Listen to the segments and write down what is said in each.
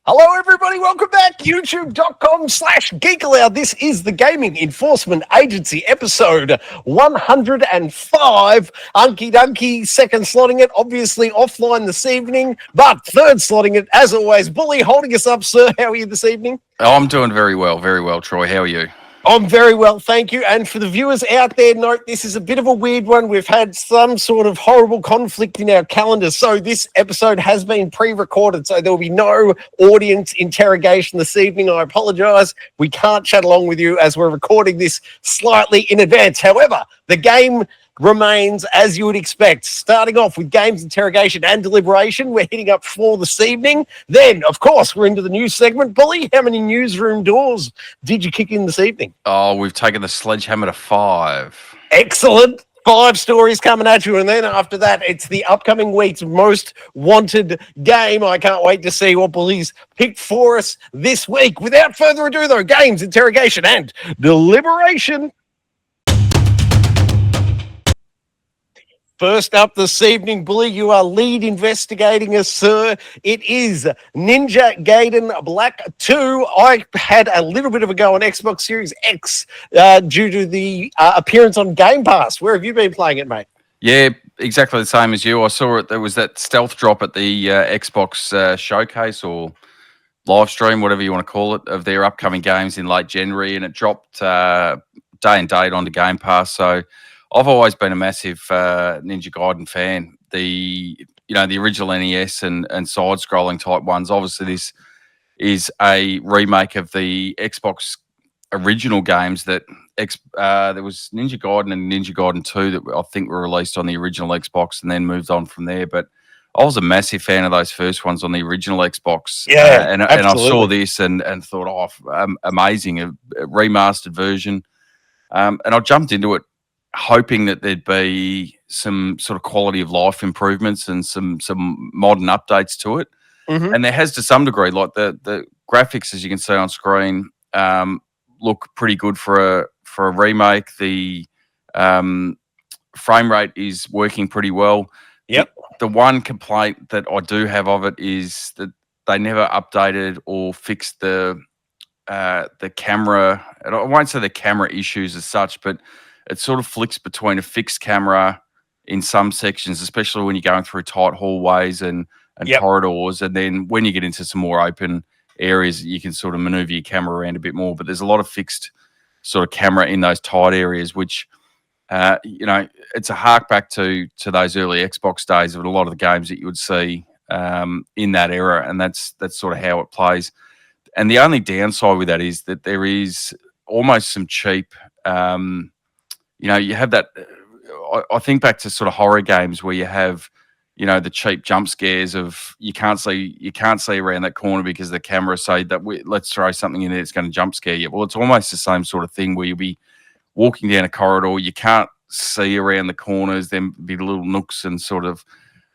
Hello, everybody. Welcome back. YouTube.com/Geek Aloud. This is the Gaming Enforcement Agency, episode 105. Unky Dunky, second slotting it, obviously offline this evening, but third slotting it, as always. Bully holding us up, sir. How are you this evening? Oh, I'm doing very well, Troy. How are you? I'm very well, thank you. And for the viewers out there, note this is a bit of a weird one. We've had some sort of horrible conflict in our calendars. So this episode has been pre-recorded, so there will be no audience interrogation this evening. I apologize. We can't chat along with you as we're recording this slightly in advance. However, the game remains as you would expect. Starting off with games, interrogation, and deliberation. We're hitting up 4 this evening. Then, of course, we're into the news segment. Bully, how many newsroom doors did you kick in this evening? Oh, we've taken the sledgehammer to 5. Excellent. 5 stories coming at you, and then after that, it's the upcoming week's most wanted game. I can't wait to see what Bully's picked for us this week. Without further ado, though, games, interrogation, and deliberation. First up this evening, Bully, you are lead investigating us, sir. It is Ninja Gaiden Black 2. I had a little bit of a go on Xbox Series X due to the appearance on Game Pass. Where have you been playing it, mate? Yeah, exactly the same as you. I saw it. There was that stealth drop at the Xbox showcase or live stream, whatever you want to call it, of their upcoming games in late January, and it dropped day and date onto Game Pass. So I've always been a massive Ninja Gaiden fan. The original NES and side-scrolling type ones. Obviously, this is a remake of the Xbox original games that there was Ninja Gaiden and Ninja Gaiden 2 that I think were released on the original Xbox and then moved on from there. But I was a massive fan of those first ones on the original Xbox. Yeah, and I saw this and thought, amazing, a remastered version. And I jumped into it hoping that there'd be some sort of quality of life improvements and some modern updates to it. Mm-hmm. And there has to some degree, like the graphics, as you can see on screen, look pretty good for a remake. The frame rate is working pretty well. Yep. The one complaint that I do have of it is that they never updated or fixed the camera. And I won't say the camera issues as such, but it sort of flicks between a fixed camera in some sections, especially when you're going through tight hallways and corridors. And then when you get into some more open areas, you can sort of maneuver your camera around a bit more. But there's a lot of fixed sort of camera in those tight areas, which, it's a hark back to those early Xbox days of a lot of the games that you would see in that era. And that's sort of how it plays. And the only downside with that is that there is almost some cheap... you have that. I think back to sort of horror games where you have, the cheap jump scares of you can't see around that corner because the camera say that let's throw something in there that's going to jump scare you. Well, it's almost the same sort of thing where you'll be walking down a corridor, you can't see around the corners, then be little nooks and sort of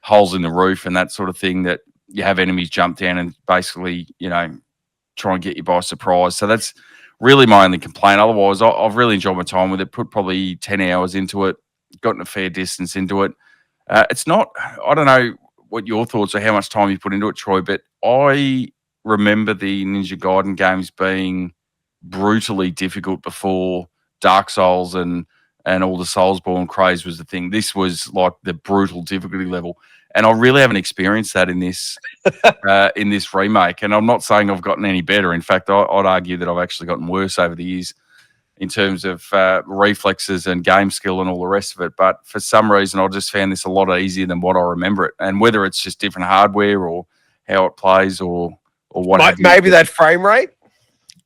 holes in the roof and that sort of thing that you have enemies jump down and basically, try and get you by surprise. So that's really my only complaint. Otherwise, I've really enjoyed my time with it. Put probably 10 hours into it, gotten a fair distance into it. It's not, I don't know what your thoughts are, how much time you put into it, Troy, but I remember the Ninja Gaiden games being brutally difficult before Dark Souls and all the Soulsborne craze was the thing. This was like the brutal difficulty level. And I really haven't experienced that in this remake. And I'm not saying I've gotten any better. In fact, I'd argue that I've actually gotten worse over the years in terms of reflexes and game skill and all the rest of it. But for some reason, I just found this a lot easier than what I remember it. And whether it's just different hardware or how it plays or what have you. Maybe that frame rate?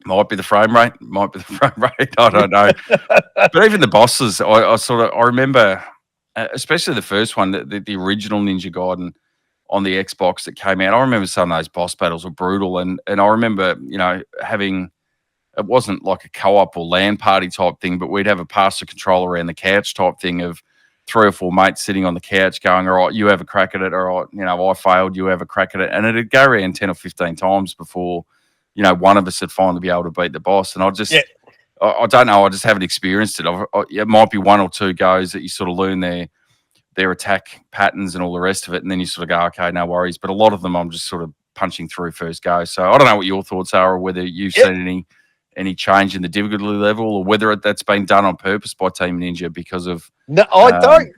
Might be the frame rate. I don't know. But even the bosses, I remember... especially the first one, the original Ninja Gaiden on the Xbox that came out. I remember some of those boss battles were brutal. And I remember, having, it wasn't like a co-op or LAN party type thing, but we'd have a pass-the controller around the couch type thing of 3 or 4 mates sitting on the couch going, all right, you have a crack at it. All right, I failed, you have a crack at it. And it'd go around 10 or 15 times before, one of us would finally be able to beat the boss. And I just... I don't know. I just haven't experienced it. It might be 1 or 2 goes that you sort of learn their attack patterns and all the rest of it, and then you sort of go, okay, no worries. But a lot of them, I'm just sort of punching through first go. So I don't know what your thoughts are, or whether you've seen any change in the difficulty level, or whether that's been done on purpose by Team Ninja because of No, I don't.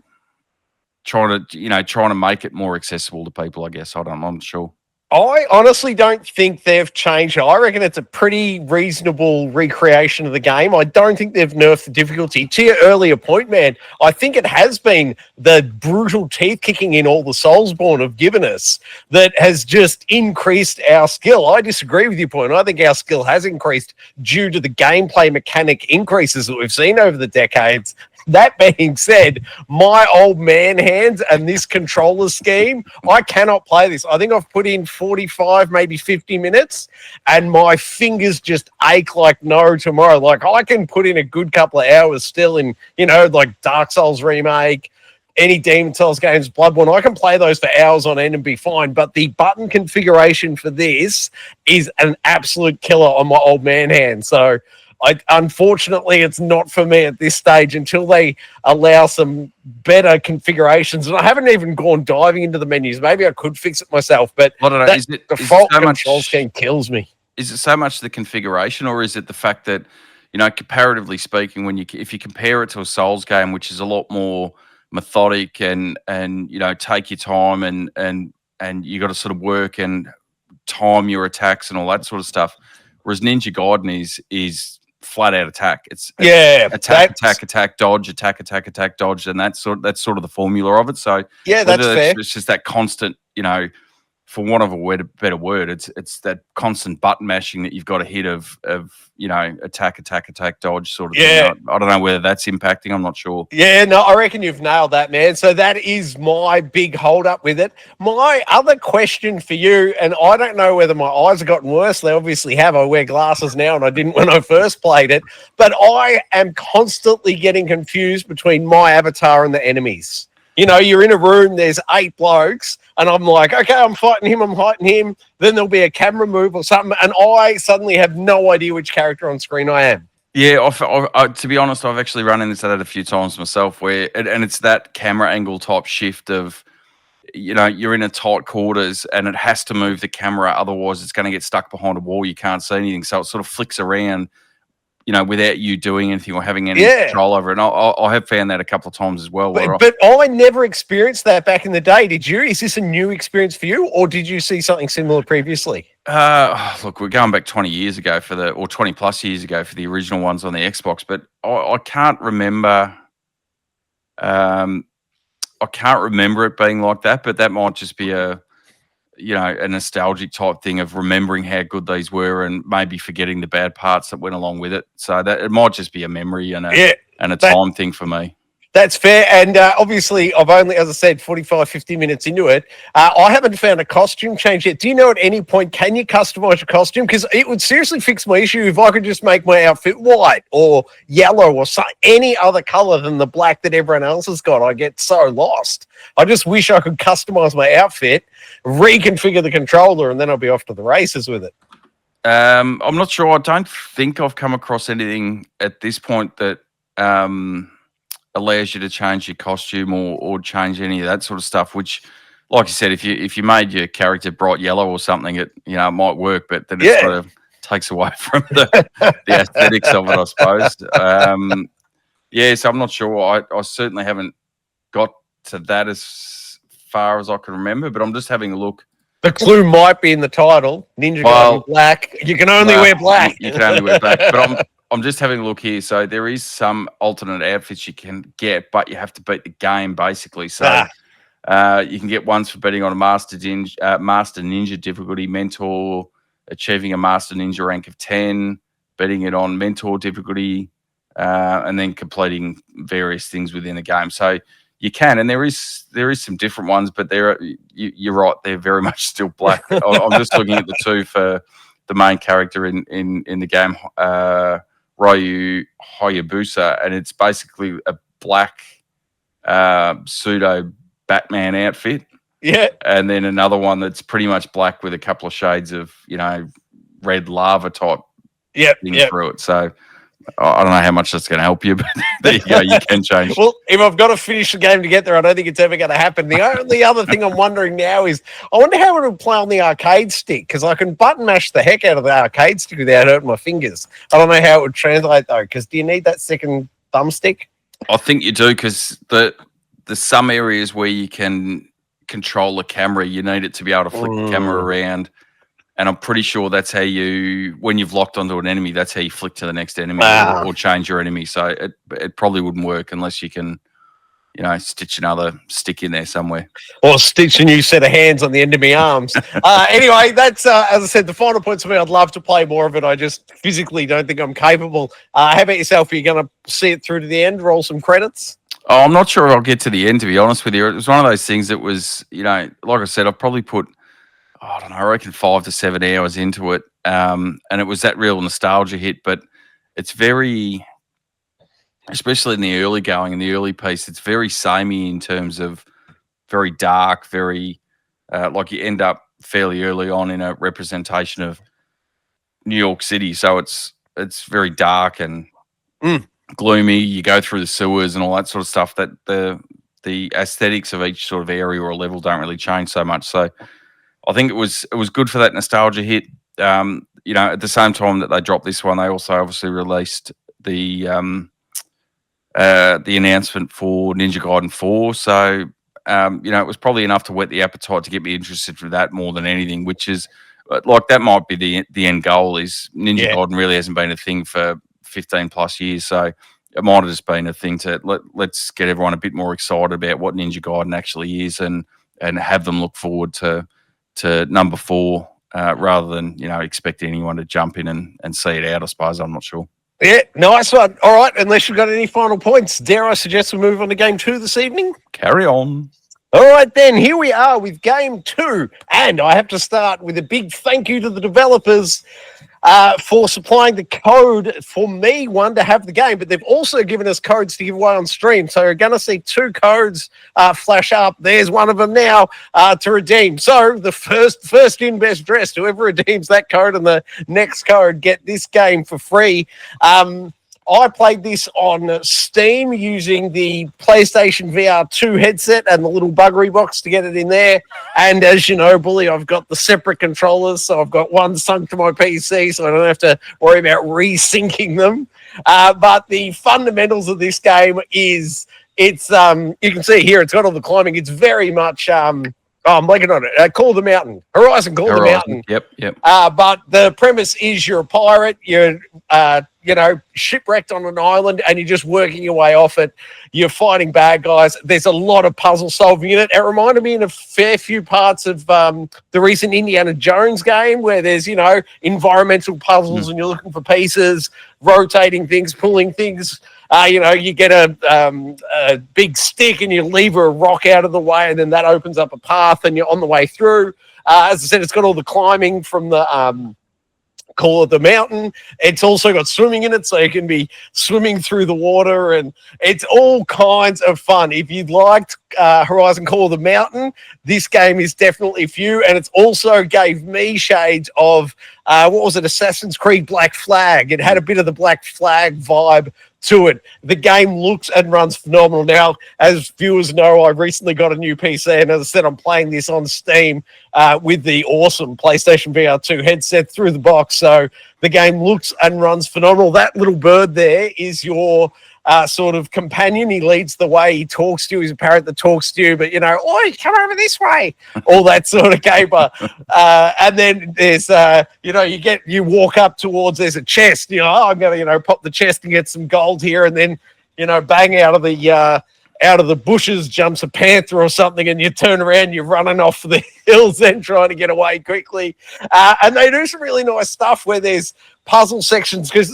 trying to make it more accessible to people. I guess I'm not sure. I honestly don't think they've changed it. I reckon it's a pretty reasonable recreation of the game. I don't think they've nerfed the difficulty. To your earlier point, man, I think it has been the brutal teeth kicking in all the Soulsborne have given us that has just increased our skill. I disagree with your point. I think our skill has increased due to the gameplay mechanic increases that we've seen over the decades. That being said, my old man hands and this controller scheme, I cannot play this. I think I've put in 45, maybe 50 minutes, and my fingers just ache like no tomorrow. Like, I can put in a good couple of hours still in, like Dark Souls Remake, any Demon Souls games, Bloodborne. I can play those for hours on end and be fine, but the button configuration for this is an absolute killer on my old man hand. So unfortunately, it's not for me at this stage until they allow some better configurations. And I haven't even gone diving into the menus. Maybe I could fix it myself, but I don't know. The default control scheme kills me. Is it so much the configuration, or is it the fact that, comparatively speaking, if you compare it to a Souls game, which is a lot more methodic and take your time and you got to sort of work and time your attacks and all that sort of stuff, whereas Ninja Gaiden is flat out attack. It's attack, dodge, attack, dodge, and that's sort of the formula of it. So that's fair. It's just that constant, for want of a better word, it's that constant button mashing that you've got to hit of attack, dodge sort of thing. I don't know whether that's impacting. I'm not sure. Yeah, no, I reckon you've nailed that, man. So that is my big hold up with it. My other question for you, and I don't know whether my eyes have gotten worse. They obviously have. I wear glasses now, and I didn't when I first played it. But I am constantly getting confused between my avatar and the enemies. You're in a room, there's 8 blokes, and I'm like, okay, I'm fighting him. Then there'll be a camera move or something, and I suddenly have no idea which character on screen I am. Yeah, to be honest, I've actually run into that a few times myself, where and it's that camera angle type shift of, you're in a tight quarters and it has to move the camera, otherwise it's going to get stuck behind a wall. You can't see anything, so it sort of flicks around, without you doing anything or having any control over it. And I have found that a couple of times as well. But I never experienced that back in the day. Did you? Is this a new experience for you, or did you see something similar previously? Look, we're going back 20 years ago or 20 plus years ago for the original ones on the Xbox, but I can't remember. I can't remember it being like that, but that might just be a nostalgic type thing of remembering how good these were and maybe forgetting the bad parts that went along with it. So that it might just be a memory and a time thing for me. That's fair. And obviously, I've only, as I said, 45, 50 minutes into it. I haven't found a costume change yet. Do you know at any point, can you customize your costume? Because it would seriously fix my issue if I could just make my outfit white or yellow or any other color than the black that everyone else has got. I get so lost. I just wish I could customize my outfit, reconfigure the controller, and then I'll be off to the races with it. I'm not sure. I don't think I've come across anything at this point that allows you to change your costume or change any of that sort of stuff, which, like you said, if you made your character bright yellow or something, it might work, but then it sort of takes away from the aesthetics of it, I suppose. So I'm not sure. I certainly haven't got to that as far as I can remember, but I'm just having a look. The clue might be in the title. Ninja Gaiden black. You can only wear black. You can only wear black, but I'm just having a look here. So there is some alternate outfits you can get, but you have to beat the game basically. So you can get ones for betting on a Master Ninja difficulty, Mentor, achieving a Master Ninja rank of 10, betting it on Mentor difficulty, and then completing various things within the game. So you can, and there is some different ones, but you're right, they're very much still black. I'm just looking at the two for the main character in the game, Ryu Hayabusa, and it's basically a black pseudo Batman outfit. Yeah. And then another one that's pretty much black with a couple of shades of, red lava type thing through it. So I don't know how much that's going to help you, but there you go. You can change. Well, if I've got to finish the game to get there, I don't think it's ever going to happen. The only other thing I'm wondering now is, I wonder how it would play on the arcade stick, because I can button mash the heck out of the arcade stick without hurting my fingers. I don't know how it would translate though, because do you need that second thumbstick? I think you do, because there's some areas where you can control the camera. You need it to be able to flick the camera around. And I'm pretty sure that's how when you've locked onto an enemy, that's how you flick to the next enemy or change your enemy. So it probably wouldn't work unless you can, stitch another stick in there somewhere. Or stitch a new set of hands on the end of my arms. Anyway, that's, as I said, the final points for me. I'd love to play more of it. I just physically don't think I'm capable. How about yourself? Are you going to see it through to the end, roll some credits? Oh, I'm not sure I'll get to the end, to be honest with you. It was one of those things that was, like I said, I've probably put, I don't know, I reckon 5 to 7 hours into it. And it was that real nostalgia hit, but it's very, especially in the early going, in the early piece, it's very samey in terms of very dark, very, like you end up fairly early on in a representation of New York City. So it's very dark and gloomy. You go through the sewers and all that sort of stuff, that the aesthetics of each sort of area or level don't really change so much. So I think it was good for that nostalgia hit. At the same time that they dropped this one, they also obviously released the announcement for Ninja Gaiden 4. So, it was probably enough to whet the appetite to get me interested for that more than anything, which is, like, that might be the end goal. Is Ninja Gaiden really hasn't been a thing for 15 plus years. So it might have just been a thing to let's get everyone a bit more excited about what Ninja Gaiden actually is and have them look forward to number 4 rather than, expecting anyone to jump in and see it out, I suppose. I'm not sure. Yeah, nice one. All right, unless you've got any final points, dare I suggest we move on to game 2 this evening? Carry on. All right, then, here we are with game 2. And I have to start with a big thank you to the developers for supplying the code for me, one, to have the game, but they've also given us codes to give away on stream. So you're going to see 2 codes flash up. There's one of them now to redeem. So the first in, best dressed, whoever redeems that code and the next code, get this game for free. I played this on Steam using the PlayStation VR 2 headset and the little buggery box to get it in there. And as you know, Bully, I've got the separate controllers, so I've got one sunk to my PC, so I don't have to worry about resyncing them. But the fundamentals of this game is you can see here, it's got all the climbing. It's very much I'm blanking on it. Call of the Mountain. Horizon Call of the Mountain. Yep. But the premise is you're a pirate. You're shipwrecked on an island, and you're just working your way off it. You're fighting bad guys. There's a lot of puzzle solving in it. It reminded me in a fair few parts of the recent Indiana Jones game, where there's, environmental puzzles and you're looking for pieces, rotating things, pulling things. You get a big stick and you lever a rock out of the way, and then that opens up a path and you're on the way through. As I said, it's got all the climbing from the Call of the Mountain. It's also got swimming in it, so you can be swimming through the water, and it's all kinds of fun. If you'd liked Horizon Call of the Mountain, this game is definitely for you, and it's also gave me shades of, Assassin's Creed Black Flag. It had a bit of the Black Flag vibe to it. The game looks and runs phenomenal. Now, as viewers know, I recently got a new PC, and as I said, I'm playing this on Steam with the awesome PlayStation VR 2 headset through the box. So the game looks and runs phenomenal. That little bird there is your sort of companion. He leads the way. He talks to you. He's a parrot that talks to you, but, oi, come over this way. All that sort of caper. And then there's, you walk up towards, there's a chest. I'm going to, pop the chest and get some gold here. And then, bang, out of the bushes jumps a panther or something, and you turn around, you're running off the hills then trying to get away quickly. And they do some really nice stuff where there's puzzle sections, because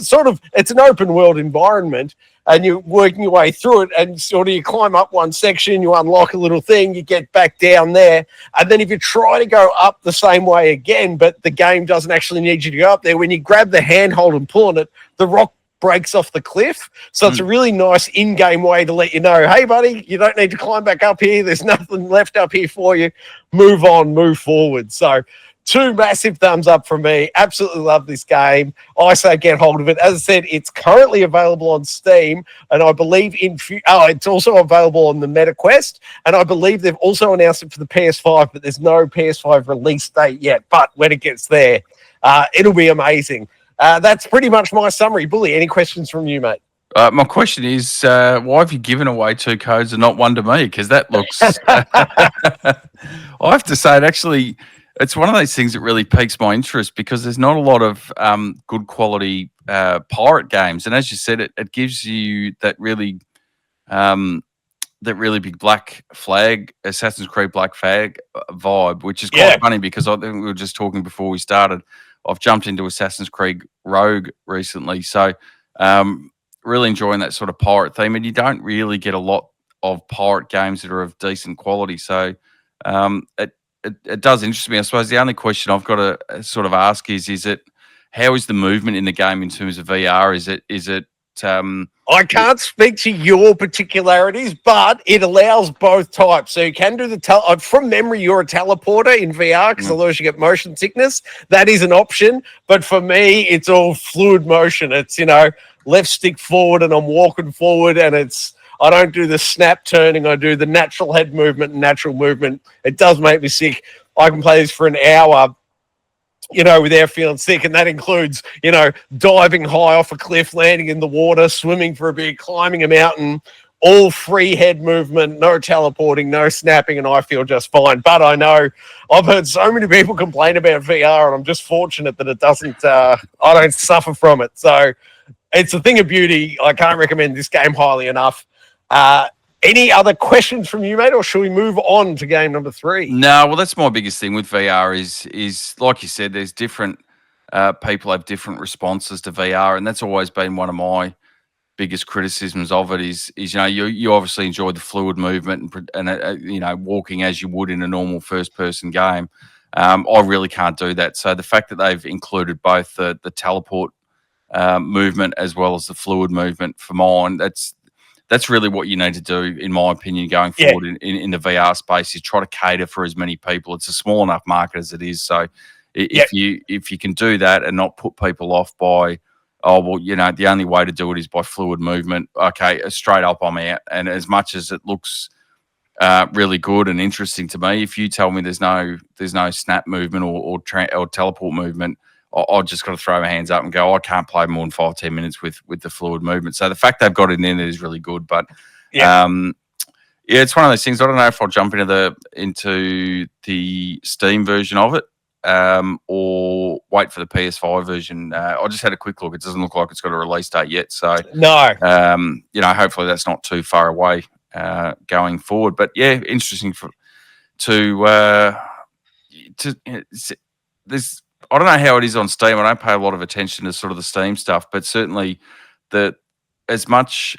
it's an open world environment, and you're working your way through it, and sort of you climb up one section, you unlock a little thing, you get back down there, and then if you try to go up the same way again, but the game doesn't actually need you to go up there, when you grab the handhold and pull on it, the rock breaks off the cliff. So it's a really nice in-game way to let you know, hey, buddy, you don't need to climb back up here. There's nothing left up here for you. Move on, move forward. So 2 massive thumbs up from me. Absolutely love this game. I say get hold of it. As I said, it's currently available on Steam, and I believe it's also available on the MetaQuest, and I believe they've also announced it for the PS5, but there's no PS5 release date yet. But when it gets there, it'll be amazing. That's pretty much my summary. Bully, any questions from you, mate? My question is, why have you given away 2 codes and not one to me? Because that looks... I have to say, it's one of those things that really piques my interest because there's not a lot of good quality pirate games. And as you said, it gives you that really big Black Flag, Assassin's Creed Black Flag vibe, which is quite funny because I think we were just talking before we started. I've jumped into Assassin's Creed Rogue recently. So... really enjoying that sort of pirate theme, and you don't really get a lot of pirate games that are of decent quality. So it does interest me. I suppose the only question I've got to sort of ask is how is the movement in the game in terms of VR? Is it I can't speak to your particularities, but it allows both types. So you can do from memory, you're a teleporter in VR because otherwise you get motion sickness. That is an option. But for me, it's all fluid motion. It's, left stick forward and I'm walking forward, and I don't do the snap turning. I do the natural head movement and natural movement. It does make me sick. I can play this for an hour, without feeling sick. And that includes, diving high off a cliff, landing in the water, swimming for a bit, climbing a mountain, all free head movement, no teleporting, no snapping, and I feel just fine. But I know I've heard so many people complain about VR, and I'm just fortunate that it doesn't, I don't suffer from it. So it's a thing of beauty. I can't recommend this game highly enough. Any other questions from you, mate, or should we move on to game number 3? No, well, that's my biggest thing with VR is like you said, there's different people have different responses to VR, and that's always been one of my biggest criticisms of it is you obviously enjoy the fluid movement and walking as you would in a normal first-person game. I really can't do that. So the fact that they've included both the teleport movement as well as the fluid movement for mine, that's really what you need to do, in my opinion, going forward in the VR space, is try to cater for as many people. It's a small enough market as it is. So if you can do that and not put people off by, the only way to do it is by fluid movement, okay, straight up I'm out. And as much as it looks really good and interesting to me, if you tell me there's no snap movement or teleport movement, I just got to throw my hands up and go, I can't play more than 5-10 minutes with the fluid movement. So the fact they've got it in there is really good. But it's one of those things. I don't know if I'll jump into the Steam version of it or wait for the PS5 version. I just had a quick look. It doesn't look like it's got a release date yet. So no, hopefully that's not too far away going forward. But yeah, interesting there's. I don't know how it is on Steam. I don't pay a lot of attention to sort of the Steam stuff, but certainly as much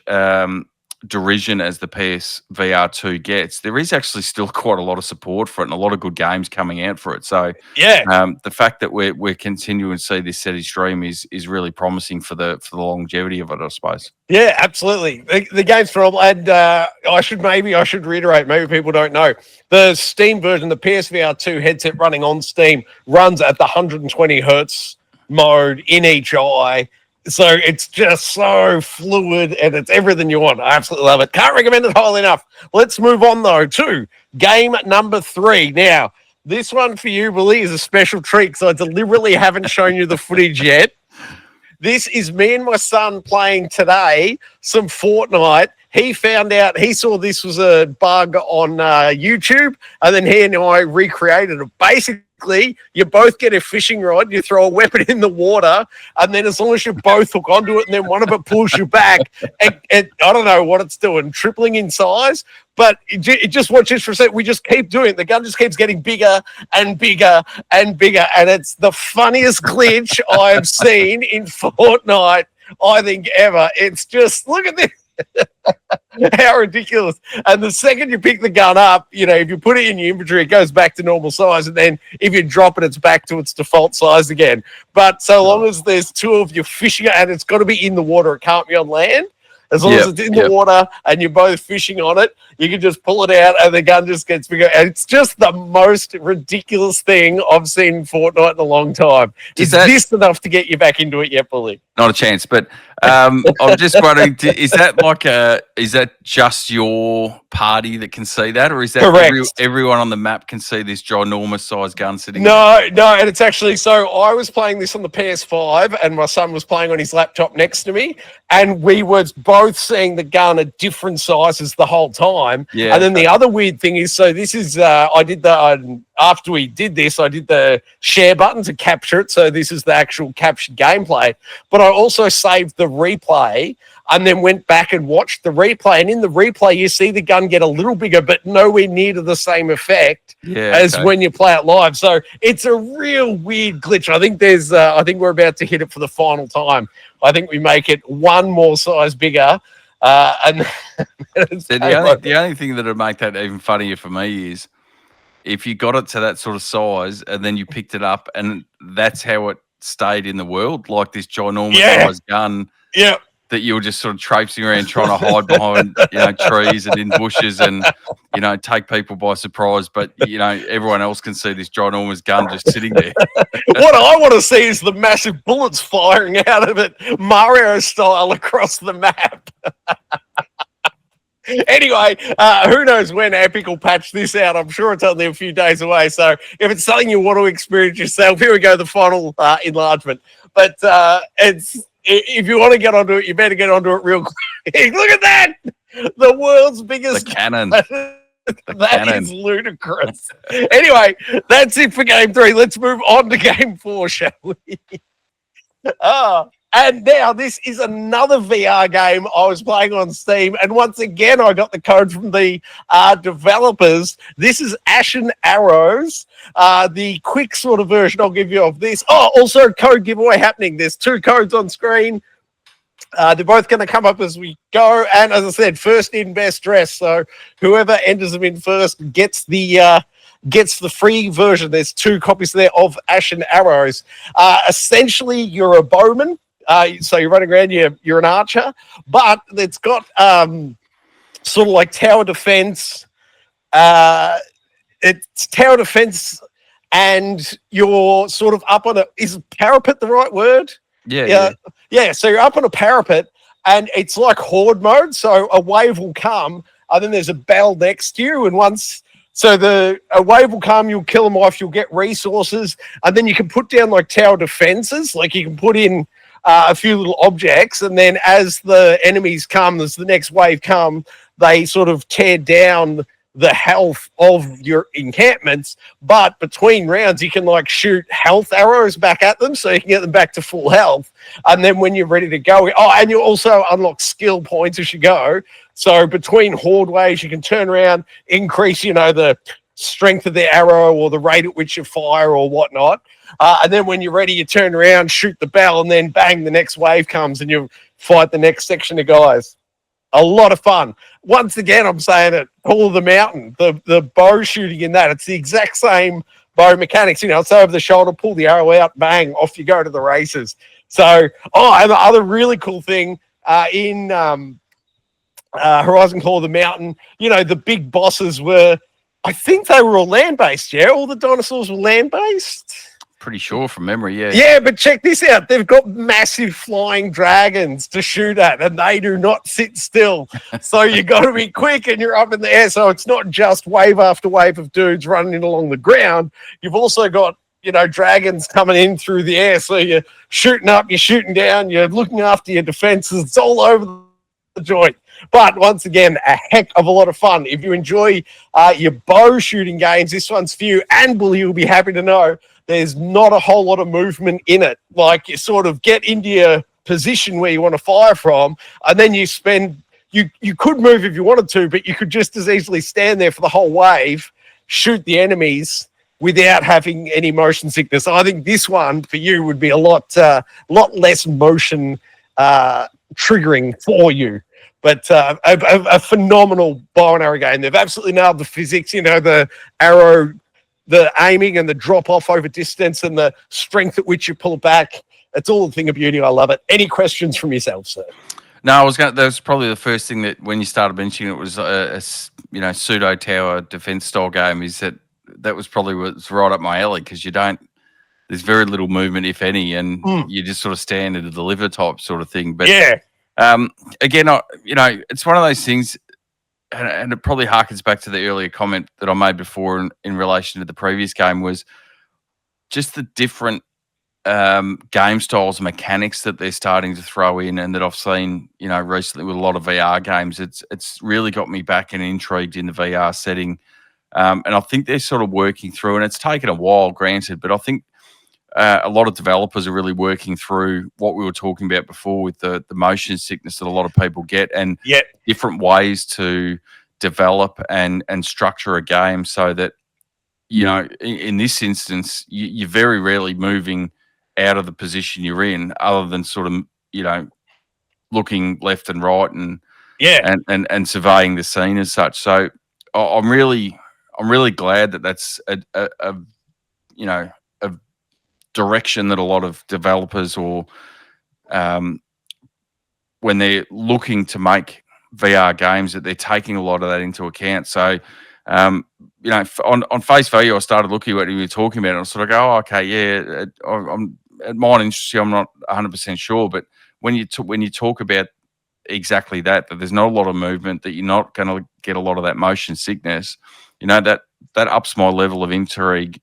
derision as the PSVR 2 gets, there is actually still quite a lot of support for it and a lot of good games coming out for it. So the fact that we're continuing to see this steady stream is really promising for the longevity of it, I suppose. Yeah, absolutely. The game's phenomenal, and I should reiterate, maybe people don't know, the Steam version, the PSVR 2 headset running on Steam runs at the 120 hertz mode in each eye. So it's just so fluid, and it's everything you want. I absolutely love it. Can't recommend it highly enough. Let's move on, though, to game number 3. Now, this one for you, Willie, is a special treat because I deliberately haven't shown you the footage yet. This is me and my son playing today some Fortnite. He saw this was a bug on YouTube, and then he and I recreated it. Basically, you both get a fishing rod, you throw a weapon in the water, and then as long as you both hook onto it, and then one of it pulls you back, and I don't know what it's doing, tripling in size, but just watch this for a second. We just keep doing it. The gun just keeps getting bigger and bigger and bigger, and it's the funniest glitch I have seen in Fortnite, I think, ever. It's just, look at this. How ridiculous. And the second you pick the gun up, if you put it in your inventory, it goes back to normal size, and then if you drop it, it's back to its default size again. But so long as there's two of you fishing, and it's got to be in the water, it can't be on land. As long as it's in the water and you're both fishing on it, You can just pull it out and the gun just gets bigger. And it's just the most ridiculous thing I've seen in Fortnite in a long time. Is this enough to get you back into it yet, Bully? Not a chance. But I'm just wondering, is that just your party that can see that, or is that everyone on the map can see this ginormous size gun sitting there? No, and it's actually, so I was playing this on the PS5 and my son was playing on his laptop next to me, and we were both seeing the gun at different sizes the whole time. Yeah. And then the other weird thing is, so this is, after we did this, I did the share button to capture it. So this is the actual captured gameplay, but I also saved the replay and then went back and watched the replay. And in the replay, you see the gun get a little bigger, but nowhere near to the same effect as when you play it live. So it's a real weird glitch. I think I think we're about to hit it for the final time. I think we make it one more size bigger. And the only thing that would make that even funnier for me is if you got it to that sort of size and then you picked it up and that's how it stayed in the world, like this ginormous size gun. Yeah. That you were just sort of traipsing around trying to hide behind, trees and in bushes and, take people by surprise. But, everyone else can see this ginormous gun just sitting there. What I want to see is the massive bullets firing out of it, Mario style, across the map. Anyway, who knows when Epic will patch this out. I'm sure it's only a few days away. So if it's something you want to experience yourself, here we go, the final enlargement. But if you want to get onto it, you better get onto it real quick. Look at that! The world's biggest cannon. That is ludicrous. Anyway, that's it for Game 3. Let's move on to Game 4, shall we? And now this is another VR game I was playing on Steam. And once again, I got the code from the developers. This is Ashen Arrows, the quick sort of version I'll give you of this. Oh, also code giveaway happening. There's 2 codes on screen. They're both going to come up as we go. And as I said, first in, best dressed. So whoever enters them in first gets the free version. There's 2 copies there of Ashen Arrows. Essentially, you're a bowman. So you're running around, you're an archer, but it's got sort of like tower defense. It's tower defense, and you're sort of up on is parapet the right word? Yeah. So you're up on a parapet, and it's like horde mode. So a wave will come, and then there's a bell next to you, and a wave will come, you'll kill them off, you'll get resources, and then you can put down like tower defenses, like you can put in a few little objects, and then as the enemies come, as the next wave come, they sort of tear down the health of your encampments. But between rounds, you can like shoot health arrows back at them, so you can get them back to full health. And then when you're ready to go, and you also unlock skill points as you go. So between horde waves, you can turn around, increase, the strength of the arrow or the rate at which you fire or whatnot. And then when you're ready, you turn around, shoot the bell, and then bang, the next wave comes and you fight the next section of guys. A lot of fun. Once again, I'm saying it, Call of the Mountain, the bow shooting in that, it's the exact same bow mechanics. It's over the shoulder, pull the arrow out, bang, off you go to the races. So, and the other really cool thing in Horizon Call of the Mountain, the big bosses were, I think they were all land-based, yeah? All the dinosaurs were land-based? Pretty sure from memory, yeah. Yeah, but check this out. They've got massive flying dragons to shoot at, and they do not sit still. So you got to be quick, and you're up in the air. So it's not just wave after wave of dudes running along the ground. You've also got, dragons coming in through the air. So you're shooting up, you're shooting down, you're looking after your defenses. It's all over the joint. But once again, a heck of a lot of fun. If you enjoy your bow shooting games, this one's for you. And you'll be happy to know there's not a whole lot of movement in it. Like, you sort of get into your position where you want to fire from, and then you could move if you wanted to, but you could just as easily stand there for the whole wave, shoot the enemies without having any motion sickness. I think this one for you would be a lot less motion triggering for you. But a phenomenal bow and arrow game. They've absolutely nailed the physics, the arrow, the aiming and the drop off over distance and the strength at which you pull back. It's all a thing of beauty. I love it. Any questions from yourself, sir? No, that was probably the first thing that when you started mentioning it was pseudo tower defense style game is that was probably what's right up my alley because there's very little movement, if any, and you just sort of stand and deliver type sort of thing. But again, it's one of those things, and it probably harkens back to the earlier comment that I made before in relation to the previous game was just the different game styles and mechanics that they're starting to throw in, and that I've seen, recently with a lot of VR games. It's really got me back and intrigued in the VR setting, and I think they're sort of working through. And it's taken a while, granted, but I think a lot of developers are really working through what we were talking about before with the motion sickness that a lot of people get, and different ways to develop and structure a game so that in this instance you're very rarely moving out of the position you're in, other than sort of looking left and right and surveying the scene as such. So I'm really glad that that's a direction that a lot of developers, or when they're looking to make VR games, that they're taking a lot of that into account. So on face value, I started looking at what you were talking about, and I sort of go, oh, okay, yeah, it might interest you. I'm not 100% sure, but when you talk about exactly that there's not a lot of movement, that you're not going to get a lot of that motion sickness, that ups my level of intrigue,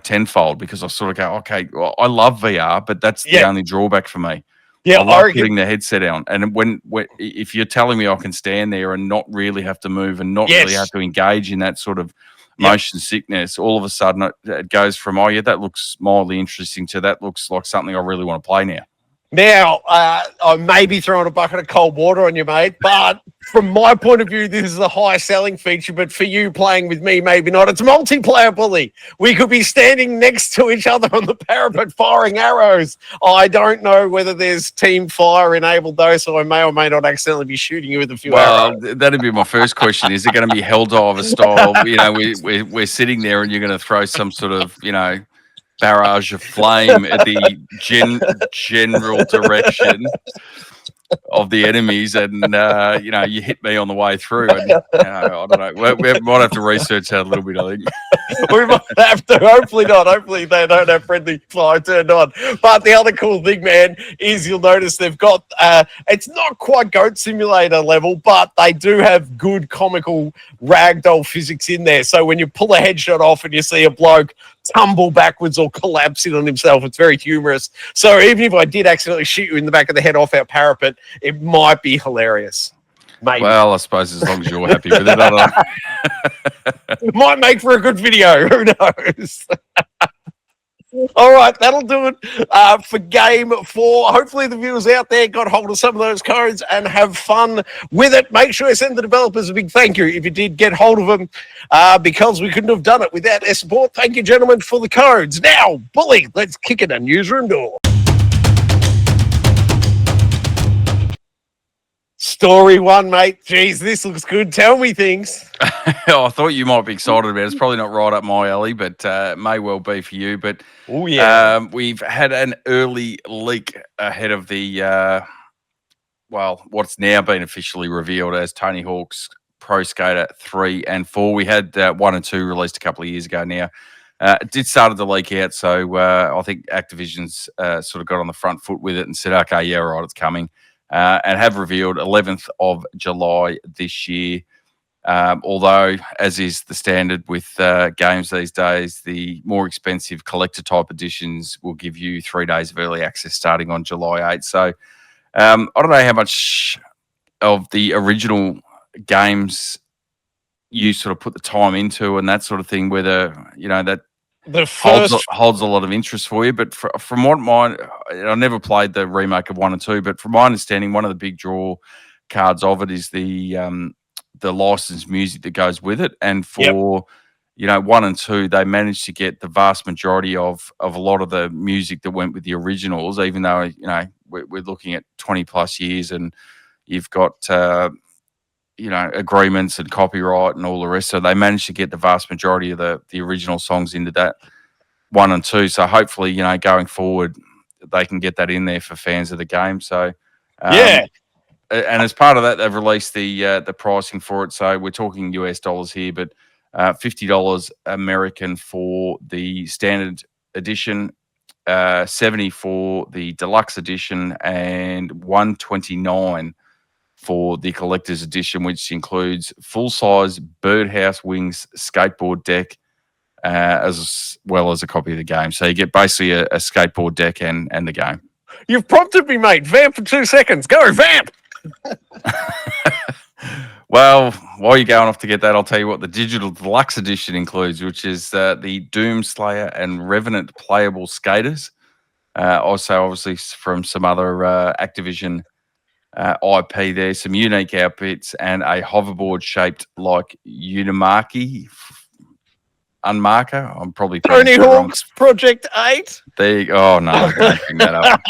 tenfold, because I sort of go, okay, well, I love VR, but that's the only drawback for me. Yeah, I love putting the headset on, and when if you're telling me I can stand there and not really have to move and not really have to engage in that sort of motion sickness, all of a sudden it goes from, oh yeah, that looks mildly interesting, to that looks like something I really want to play now. Now, I may be throwing a bucket of cold water on you, mate, but from my point of view, this is a high selling feature, but for you playing with me, maybe not. It's multiplayer, bully. We could be standing next to each other on the parapet firing arrows. I don't know whether there's team fire enabled, though, so I may or may not accidentally be shooting you with a few arrows. Well, that'd be my first question. Is it going to be Helldiver style? We're sitting there and you're going to throw some sort of, barrage of flame at the general direction of the enemies, and you hit me on the way through, and I don't know. We might have to research that a little bit, I think. We might have to. Hopefully not. Hopefully they don't have friendly fire turned on. But the other cool thing, man, is you'll notice they've got it's not quite Goat Simulator level, but they do have good comical ragdoll physics in there. So when you pull a headshot off and you see a bloke tumble backwards or collapse in on himself, it's very humorous. So even if I did accidentally shoot you in the back of the head off our parapet, it might be hilarious. Maybe. Well, I suppose as long as you're happy with it, I don't know. It might make for a good video. Who knows? All right, that'll do it for Game 4. Hopefully the viewers out there got hold of some of those codes and have fun with it. Make sure you send the developers a big thank you if you did get hold of them, because we couldn't have done it without their support. Thank you, gentlemen, for the codes. Now, bully, let's kick it a newsroom door. Story 1, mate. Jeez, this looks good. Tell me things. I thought you might be excited about it. It's probably not right up my alley, but it may well be for you. But we've had an early leak ahead of the, what's now been officially revealed as Tony Hawk's Pro Skater 3 and 4. We had 1 and 2 released a couple of years ago now. It did start to leak out, so I think Activision's sort of got on the front foot with it and said, okay, yeah, right, it's coming. And have revealed 11th of July this year. Although, as is the standard with games these days, the more expensive collector type editions will give you 3 days of early access starting on July 8th. So I don't know how much of the original games you sort of put the time into and that sort of thing, whether, that holds a lot of interest for you. But from what I never played the remake of 1 and 2, but from my understanding, one of the big draw cards of it is the licensed music that goes with it. And for 1 and 2, they managed to get the vast majority of a lot of the music that went with the originals, even though we're looking at 20 plus years, and you've got agreements and copyright and all the rest. So they managed to get the vast majority of the original songs into that 1 and 2. So hopefully, going forward, they can get that in there for fans of the game. So and as part of that, they've released the pricing for it. So we're talking US dollars here, but $50 American for the standard edition, 70 for the deluxe edition, and $129 for the collector's edition, which includes full-size birdhouse wings skateboard deck, as well as a copy of the game. So you get basically a skateboard deck and the game. You've prompted me, mate. Vamp for 2 seconds. Go, vamp! Well, while you're going off to get that, I'll tell you what the digital deluxe edition includes, which is the Doomslayer and Revenant playable skaters. Also, obviously, from some other Activision IP there, some unique outfits, and a hoverboard shaped like Unimaki Unmarker. I'm probably Tony Hawk's Project 8. There you go. Oh, no, don't bring that up.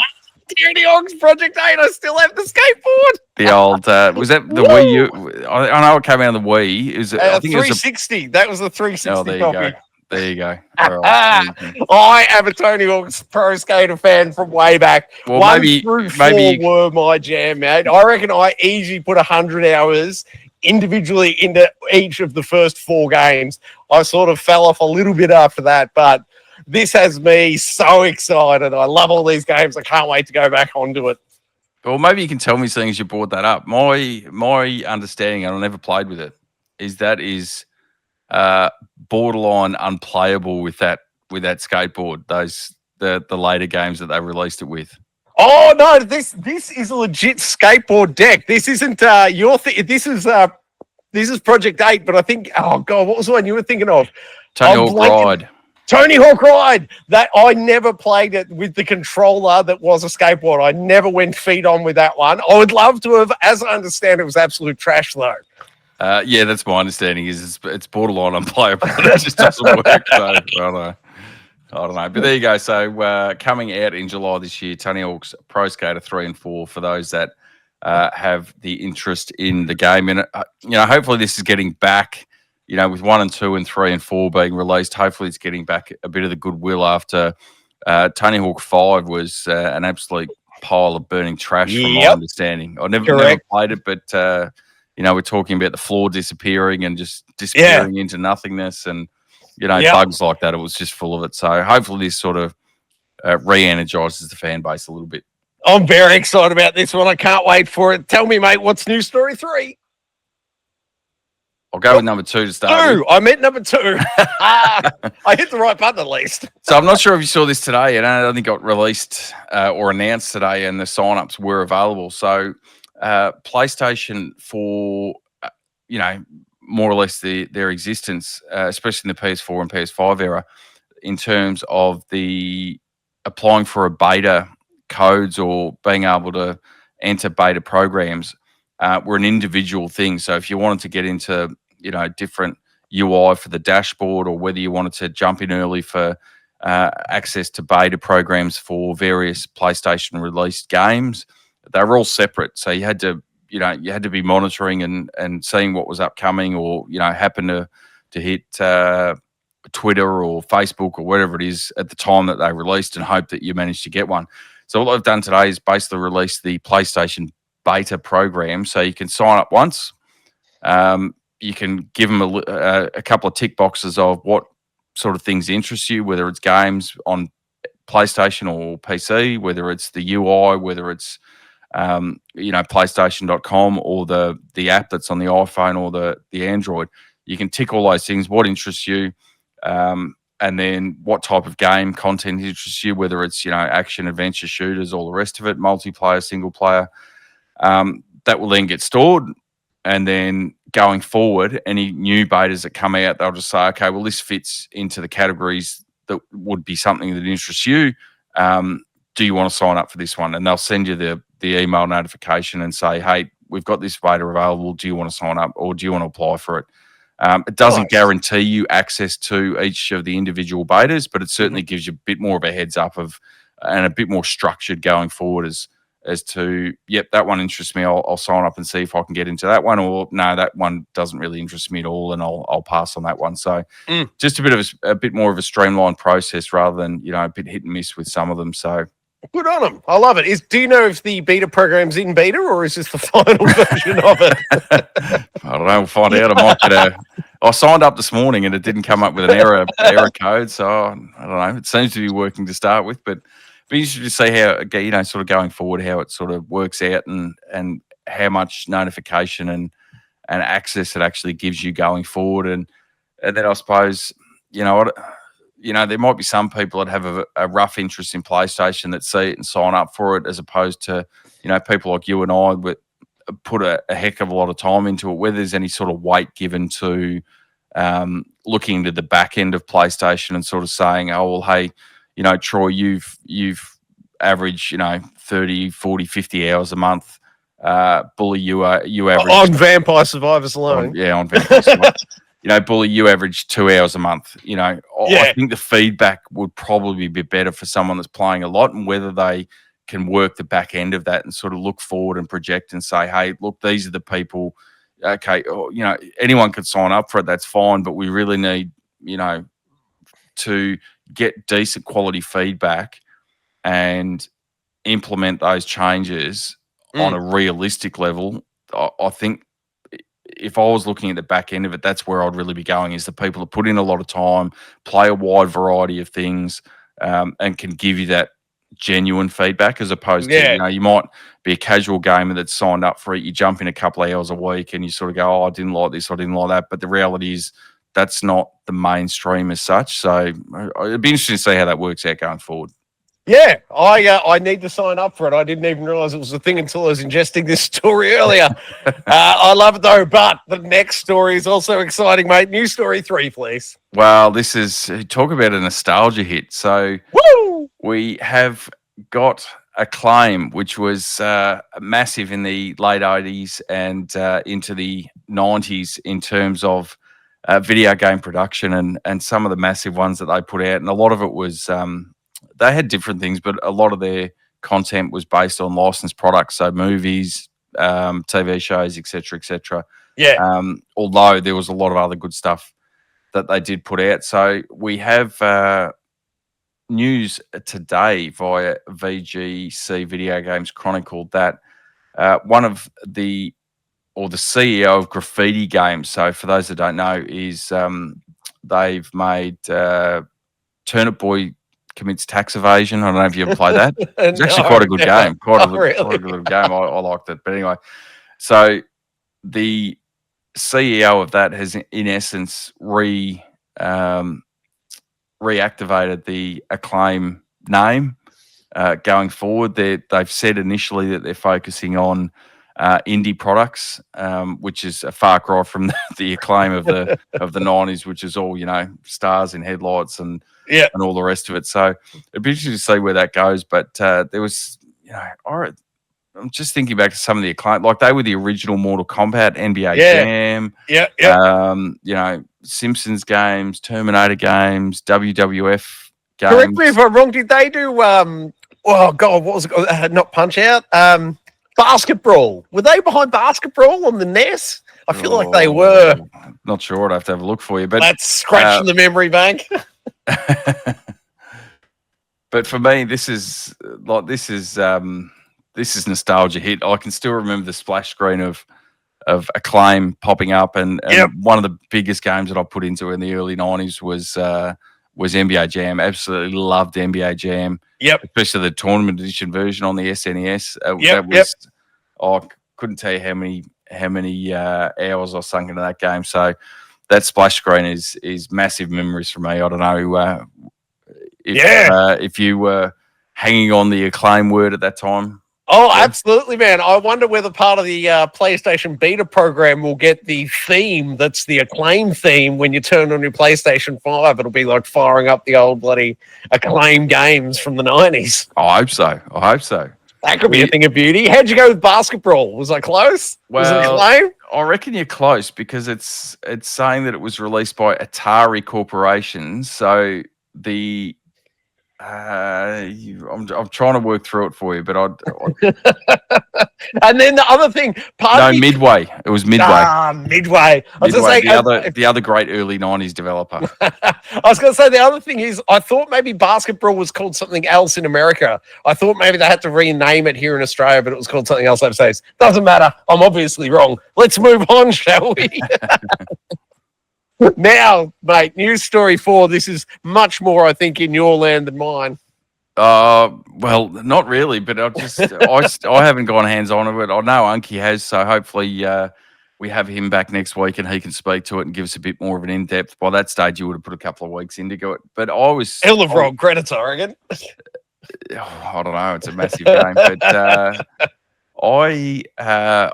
Tony Hawk's Project 8. I still have the skateboard. The old, was that the Wii U? I know it came out of the Wii. Is it? I think 360. That was the 360 Oh, there you copy. go. There you go. All right. I am a Tony Hawk's Pro Skater fan from way back. Well, 1 through 4 were my jam, man. I reckon I easily put 100 hours individually into each of the first 4 games. I sort of fell off a little bit after that, but this has me so excited. I love all these games. I can't wait to go back onto it. Well, maybe you can tell me something as you brought that up. My understanding, and I never played with it, is that is borderline unplayable with that skateboard. The later games that they released it with. Oh no, this is a legit skateboard deck. This isn't this is Project 8, but I think, oh god, what was the one you were thinking of? Tony Hawk Ride. Tony Hawk Ride. That I never played it with the controller that was a skateboard. I never went feet on with that one. I would love to have, as I understand it was absolute trash though. Yeah, that's my understanding. Is it's borderline unplayable. It just doesn't work. So I don't know. But there you go. So coming out in July this year, Tony Hawk's Pro Skater 3 and 4 for those that have the interest in the game. And hopefully this is getting back. With 1 and 2 and 3 and 4 being released, hopefully it's getting back a bit of the goodwill after Tony Hawk 5 was an absolute pile of burning trash from my understanding. I never played it, but we're talking about the floor disappearing and just disappearing into nothingness and, bugs like that. It was just full of it. So hopefully this sort of re-energizes the fan base a little bit. I'm very excited about this one. I can't wait for it. Tell me, mate, what's News Story 3? I'll go with number 2 to start with. I meant number 2. I hit the right button at least. So I'm not sure if you saw this today. It only got released or announced today, and the sign-ups were available. So PlayStation, for more or less their existence, especially in the PS4 and PS5 era, in terms of the applying for a beta codes or being able to enter beta programs, were an individual thing. So if you wanted to get into different UI for the dashboard, or whether you wanted to jump in early for access to beta programs for various PlayStation released games, they were all separate. So you had to be monitoring and seeing what was upcoming, or happen to hit Twitter or Facebook or whatever it is at the time that they released, and hope that you managed to get one. So what I've done today is basically release the PlayStation beta program, so you can sign up once. You can give them a couple of tick boxes of what sort of things interest you, whether it's games on PlayStation or PC, whether it's the UI, whether it's PlayStation.com or the app that's on the iPhone or the Android. You can tick all those things, what interests you, and then what type of game content interests you, whether it's action, adventure, shooters, all the rest of it, multiplayer, single player. That will then get stored, and then going forward, any new betas that come out, they'll just say, okay, well, this fits into the categories that would be something that interests you. Do you want to sign up for this one? And they'll send you the email notification and say, hey, we've got this beta available. Do you want to sign up, or do you want to apply for it? It doesn't guarantee you access to each of the individual betas, but it certainly gives you a bit more of a heads up and a bit more structured going forward as to, yep, that one interests me. I'll sign up and see if I can get into that one, or no, that one doesn't really interest me at all, and I'll pass on that one. So just a bit more of a streamlined process rather than a bit hit and miss with some of them. So Good on them. I love it. Do you know if the beta program's in beta or is this the final version of it? I don't know. We'll find out. I signed up this morning and it didn't come up with an error code. So I don't know. It seems to be working to start with, but be interested to see how, sort of going forward, how it sort of works out and how much notification and access it actually gives you going forward. And then I suppose, there might be some people that have a rough interest in PlayStation that see it and sign up for it, as opposed to, people like you and I would put a heck of a lot of time into it. Whether there's any sort of weight given to looking into the back end of PlayStation and sort of saying, oh, well, hey, Troy, you've averaged, 30, 40, 50 hours a month. Bully, you average on Vampire Survivors alone. On Vampire Survivors. Bully, you average 2 hours a month. I think the feedback would probably be better for someone that's playing a lot, and whether they can work the back end of that and sort of look forward and project and say, hey, look, these are the people. Okay, anyone could sign up for it. That's fine, but we really need, to get decent quality feedback and implement those changes on a realistic level. I think if I was looking at the back end of it, that's where I'd really be going, is the people that put in a lot of time, play a wide variety of things, and can give you that genuine feedback, as opposed to, you might be a casual gamer that's signed up for it. You jump in a couple of hours a week and you sort of go, oh, I didn't like this, I didn't like that. But the reality is that's not the mainstream as such. So it'd be interesting to see how that works out going forward. Yeah, I need to sign up for it. I didn't even realize it was a thing until I was ingesting this story earlier. I love it though, but the next story is also exciting, mate. News story 3, please. Well, this is, talk about a nostalgia hit. So we have got Acclaim, which was massive in the late 80s and into the 90s in terms of video game production and some of the massive ones that they put out. And a lot of it was... they had different things, but a lot of their content was based on licensed products, so movies, TV shows, etc., etc. Yeah. Although there was a lot of other good stuff that they did put out. So we have news today via VGC Video Games Chronicle that one of the CEO of Graffiti Games. So for those that don't know, is they've made Turnip Boy Commits Tax Evasion. I don't know if you ever played that. It's actually quite a good game. Quite a good little game. I liked it. But anyway, so the CEO of that has, in essence, reactivated the Acclaim name going forward. They've said initially that they're focusing on indie products, which is a far cry from the Acclaim of the 90s, which is all, stars in headlights and all the rest of it. So it'd be interesting to see where that goes. But there was, I'm just thinking back to some of the Acclaim, like they were the original Mortal Kombat, NBA Jam, Simpsons games, Terminator games, WWF games. Correct me if I'm wrong. Did they do? Oh God, what was it? Not Punch Out. Basketball. Were they behind Basketball on the NES? I feel like they were. Not sure. I'd have to have a look for you. But that's scratching the memory bank. But for me, this is nostalgia hit. I can still remember the splash screen of Acclaim popping up, and one of the biggest games that I put into in the early 90s was NBA Jam. Absolutely loved NBA Jam. Yep. Especially the tournament edition version on the SNES. I couldn't tell you how many hours I sunk into that game. So that splash screen is massive memories for me. I don't know if you were hanging on the Acclaim word at that time. Oh, absolutely, man. I wonder whether part of the PlayStation beta program will get the theme that's the Acclaim theme when you turn on your PlayStation 5. It'll be like firing up the old bloody Acclaim games from the 90s. I hope so. That could be a thing of beauty. How'd you go with Basketball? Was I close? Was it Acclaim? I reckon you're close because it's saying that it was released by Atari Corporation. So the I'm trying to work through it for you, but And then the other thing, Midway. It was Midway. Midway. I was Midway, going to say the other great early '90s developer. I was going to say the other thing is I thought maybe basketball was called something else in America. I thought maybe they had to rename it here in Australia, but it was called something else overseas. Doesn't matter. I'm obviously wrong. Let's move on, shall we? Now, mate, news story 4. This is much more, I think, in your land than mine. Well, not really, but I haven't gone hands on with it. I know Unky has, so hopefully we have him back next week and he can speak to it and give us a bit more of an in depth. By that stage, you would have put a couple of weeks into it. But He'll have rolled credits, I reckon. I don't know. It's a massive game, but I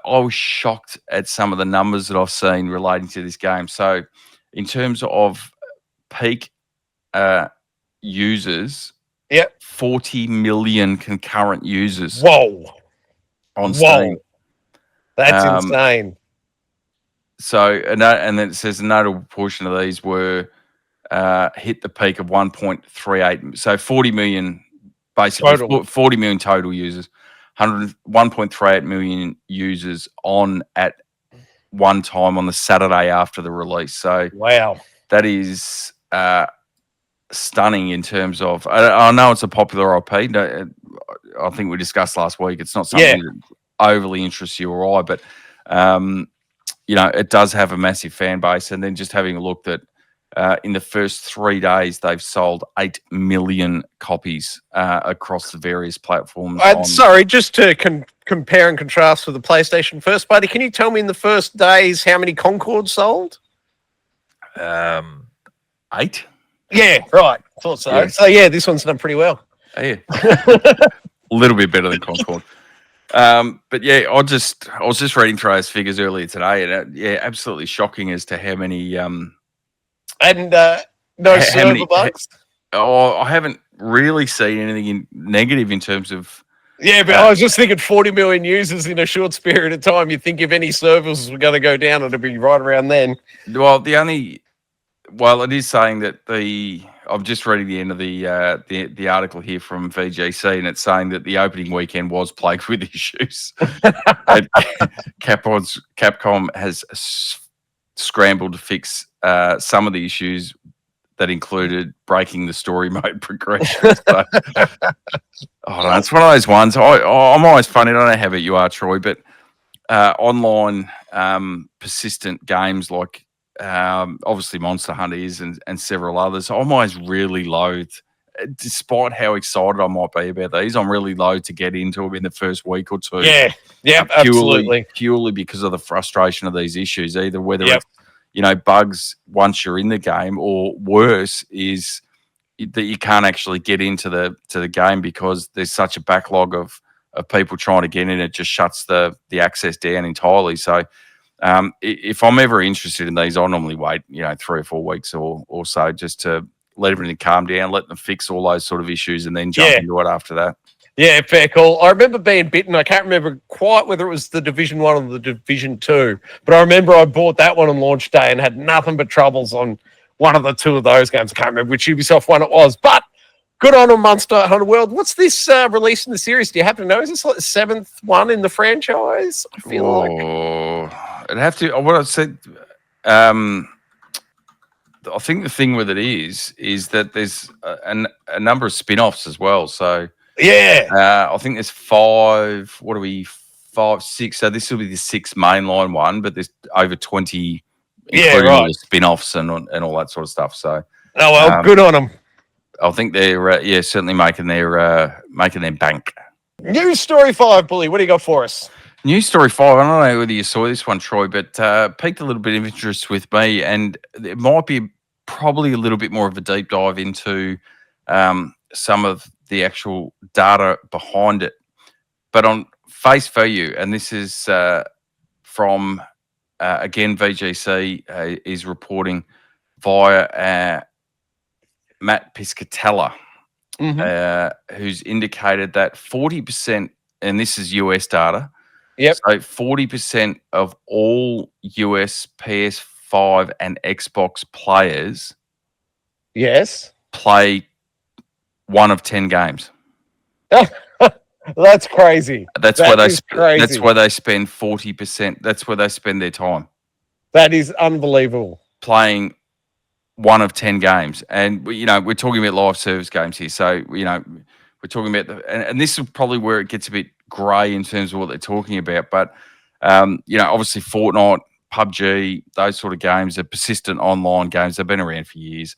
was shocked at some of the numbers that I've seen relating to this game. So, in terms of peak users. Yep. 40 million concurrent users. Whoa. On Steam. That's insane. So, and then it says a notable portion of these were hit the peak of 1.38. So 40 million, basically total. 40 million total users. 1.38 million users on at one time on the Saturday after the release. So wow. That is stunning in terms of, I know it's a popular IP. I think we discussed last week. It's not something that overly interests you or I, but it does have a massive fan base. And then just having a look that in the first 3 days, they've sold 8 million copies across the various platforms. Sorry, just to compare and contrast with the PlayStation first party, can you tell me in the first days how many Concords sold? 8. Yeah, right. Thought so. Yeah. So this one's done pretty well. Yeah, a little bit better than Concord. But yeah, I was just reading through those figures earlier today, and absolutely shocking as to how many. No server bugs. I haven't really seen anything negative in terms of. Yeah, but I was just thinking 40 million users in a short period of time. You think if any servers were going to go down, it'd be right around then. Well, it is saying that I'm just reading the end of the article here from VGC, and it's saying that the opening weekend was plagued with issues. Capcom has scrambled to fix some of the issues that included breaking the story mode progression. So, it's one of those ones. I'm always funny. I don't know how about you are, Troy, but online persistent games like obviously Monster Hunter is and several others, I'm always really loath, despite how excited I might be about these, I'm really loath to get into them in the first week or two. Absolutely. Purely because of the frustration of these issues, either whether it's bugs once you're in the game, or worse is that you can't actually get into the game because there's such a backlog of people trying to get in. It just shuts the access down entirely. So if I'm ever interested in these, I normally wait 3 or 4 weeks or so just to let everything calm down, let them fix all those sort of issues, and then jump into it after that. Yeah, fair call. I remember being bitten. I can't remember quite whether it was the Division 1 or the Division 2, but I remember I bought that one on launch day and had nothing but troubles on one of the two of those games. I can't remember which Ubisoft one it was, but good on Monster Hunter World. What's this release in the series? Do you happen to know? Is this like the 7th one in the franchise? I feel like it'd have to. What I said. I think the thing with it is that there's a number of spin-offs as well. So I think there's 5. What are we? 5, 6. So this will be the 6th mainline one, but there's over 20, including all the spin-offs and all that sort of stuff. So good on them. I think they're certainly making their bank. News story 5, Bully. What do you got for us? News story 5. I don't know whether you saw this one, Troy, but piqued a little bit of interest with me, and it might be probably a little bit more of a deep dive into some of the actual data behind it. But on face value, and this is from again VGC is reporting via Matt Piscatella, who's indicated that 40%, and this is US data. Yep. So 40% of all US PS5 and Xbox players, play 1 of 10 games. That's crazy. That's That where is crazy. that's where they spend 40%. That's where they spend their time. That is unbelievable. Playing 1 of 10 games. And, we're talking about live service games here. So, we're talking about and this is probably where it gets a bit grey in terms of what they're talking about. But, obviously Fortnite, PUBG, those sort of games are persistent online games. They've been around for years.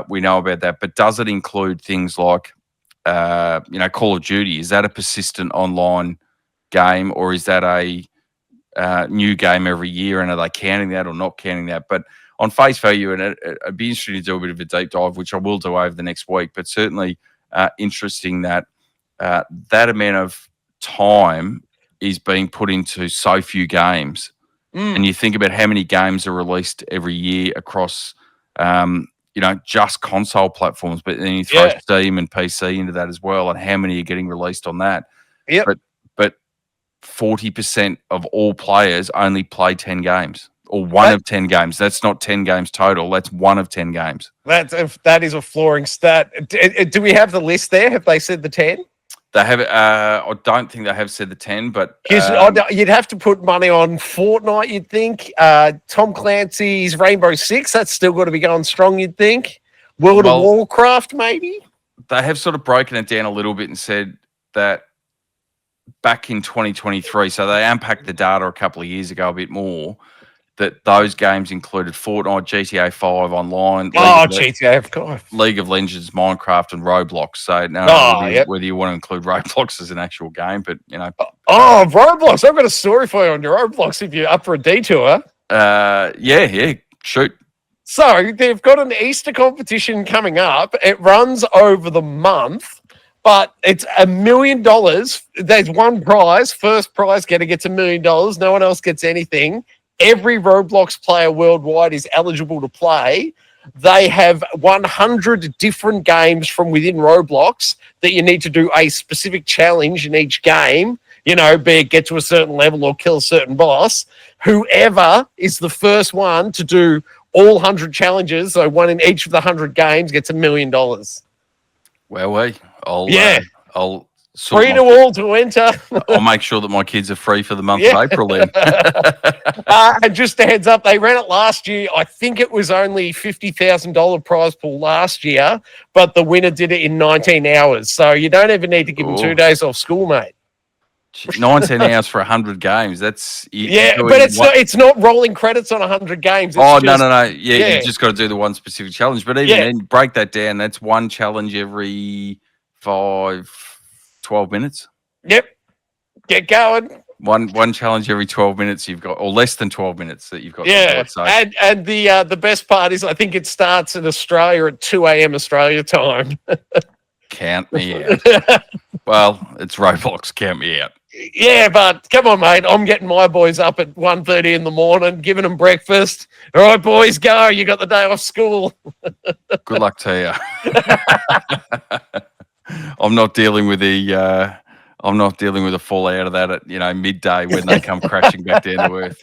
We know about that. But does it include things like, Call of Duty? Is that a persistent online game, or is that a new game every year? And are they counting that or not counting that? But on face value, and it'd be interesting to do a bit of a deep dive, which I will do over the next week. But certainly interesting that that amount of time is being put into so few games. And you think about how many games are released every year across, just console platforms, but then you throw Steam and PC into that as well, and how many are getting released on that. Yep. But 40% of all players only play 10 games, or 1 of 10 games. That's not 10 games total. That's 1 of 10 games. That is a flooring stat. Do we have the list there? Have they said the 10? They have. I don't think they have said the 10, but you'd have to put money on Fortnite. You'd think Tom Clancy's Rainbow Six. That's still got to be going strong. You'd think World of Warcraft, maybe. They have sort of broken it down a little bit and said that back in 2023, so they unpacked the data a couple of years ago a bit more, that those games included Fortnite, G.E.A. 5 online, G.E.A. 5, League of Legends, Minecraft, and Roblox. So whether you want to include Roblox as an actual game, but Roblox! I've got a story for you on your Roblox if you're up for a detour. Yeah, shoot. So they've got an Easter competition coming up. It runs over the month, but it's $1 million. There's one prize. First prize gets $1 million. No one else gets anything. Every Roblox player worldwide is eligible to play. They have 100 different games from within Roblox that you need to do a specific challenge in each game, be it get to a certain level or kill a certain boss. Whoever is the first one to do all 100 challenges, so one in each of the 100 games, gets $1 million. Well, I'll free to all to enter. I'll make sure that my kids are free for the month of April then. And just a heads up, they ran it last year. I think it was only $50,000 prize pool last year, but the winner did it in 19 hours. So you don't even need to give them 2 days off school, mate. 19 hours for 100 games. That's but it's not rolling credits on 100 games. It's no. Yeah, you just got to do the one specific challenge. But even then, break that down. That's one challenge every 12 minutes. Yep. Get going. One challenge every 12 minutes you've got, or less than 12 minutes that you've got. And the best part is I think it starts in Australia at 2 a.m. Australia time. Count me out. Well, it's Roblox. Count me out. Yeah, but come on, mate. I'm getting my boys up at 1:30 in the morning, giving them breakfast. All right, boys, go. You got the day off school. Good luck to you. I'm not dealing with the fallout of that at midday when they come crashing back down to earth.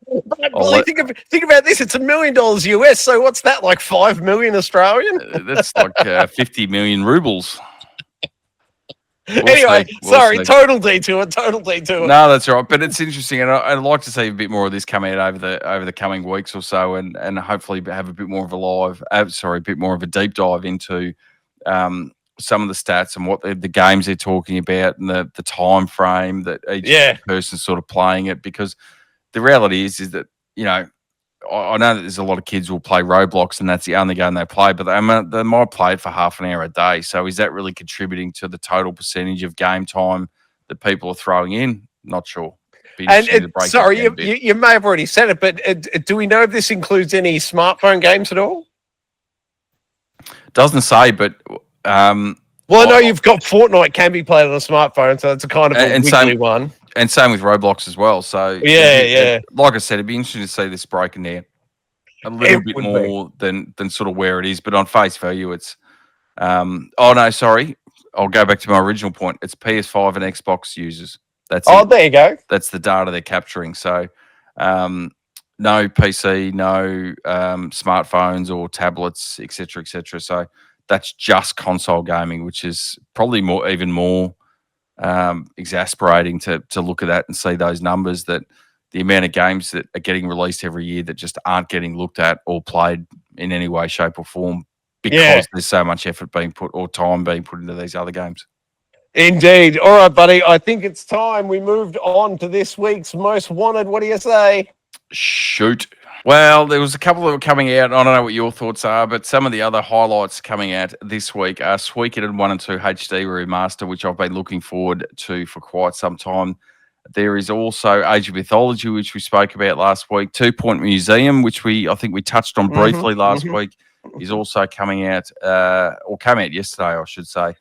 Well, think about this. It's $1 million US. So what's that, like 5 million Australian? That's like 50 million rubles. Anyway, sorry, total detour. No, that's right. But it's interesting, and I'd like to see a bit more of this come out over the coming weeks or so, and hopefully have a bit more of a bit more of a deep dive into some of the stats and what the games they're talking about and the time frame that each person's sort of playing it. Because the reality is that I know that there's a lot of kids who will play Roblox and that's the only game they play, but they might play it for half an hour a day. So is that really contributing to the total percentage of game time that people are throwing in? Not sure. Sorry, you may have already said it, but do we know if this includes any smartphone games at all? Doesn't say, but well, I know you've got Fortnite can be played on a smartphone, so it's a kind of a wiggly one. And same with Roblox as well. So like I said, it'd be interesting to see this broken down a little bit more than sort of where it is. But on face value, it's I'll go back to my original point. It's PS5 and Xbox users. That's it. There you go. That's the data they're capturing. So no PC, no smartphones or tablets, etc., etc. So that's just console gaming, which is probably even more exasperating to look at that and see those numbers, that the amount of games that are getting released every year that just aren't getting looked at or played in any way, shape, or form because there's so much effort being put or time being put into these other games. Indeed. All right, buddy. I think it's time we moved on to this week's Most Wanted. What do you say? Shoot. Well, there was a couple that were coming out. I don't know what your thoughts are, but some of the other highlights coming out this week are Suikoden 1 and 2 HD Remaster, which I've been looking forward to for quite some time. There is also Age of Mythology, which we spoke about last week. 2 Point Museum, which I think we touched on briefly last week, is also coming out, or came out yesterday, I should say.